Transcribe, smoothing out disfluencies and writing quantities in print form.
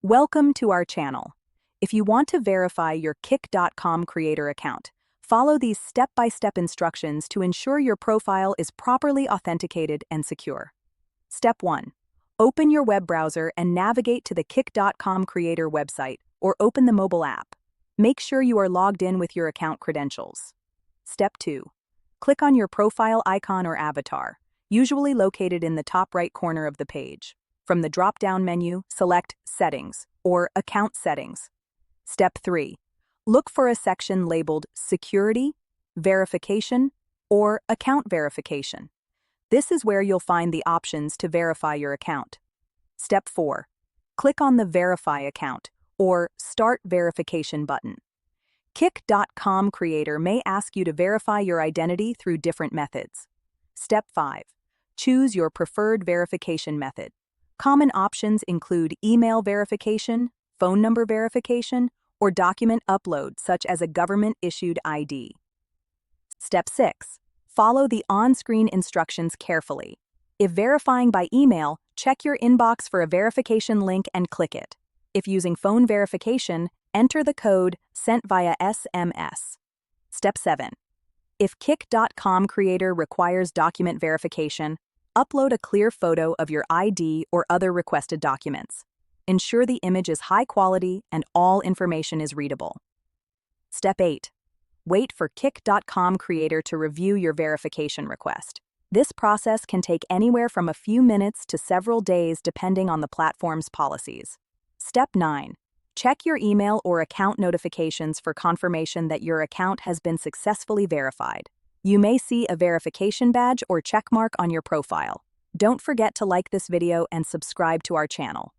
Welcome to our channel. If you want to verify your Kick.com creator account, follow these step-by-step instructions to ensure your profile is properly authenticated and secure. Step 1. Open your web browser and navigate to the Kick.com creator website or open the mobile app. Make sure you are logged in with your account credentials. Step 2. Click on your profile icon or avatar, usually located in the top right corner of the page. From the drop-down menu, select Settings or Account Settings. Step 3. Look for a section labeled Security, Verification, or Account Verification. This is where you'll find the options to verify your account. Step 4. Click on the Verify Account or Start Verification button. Kick.com creator may ask you to verify your identity through different methods. Step 5. Choose your preferred verification method. Common options include email verification, phone number verification, or document upload such as a government-issued ID. Step 6. Follow the on-screen instructions carefully. If verifying by email, check your inbox for a verification link and click it. If using phone verification, enter the code sent via SMS. Step 7. If Kick.com creator requires document verification, upload a clear photo of your ID or other requested documents. Ensure the image is high quality and all information is readable. Step 8. Wait for Kick.com creator to review your verification request. This process can take anywhere from a few minutes to several days depending on the platform's policies. Step 9. Check your email or account notifications for confirmation that your account has been successfully verified. You may see a verification badge or checkmark on your profile. Don't forget to like this video and subscribe to our channel.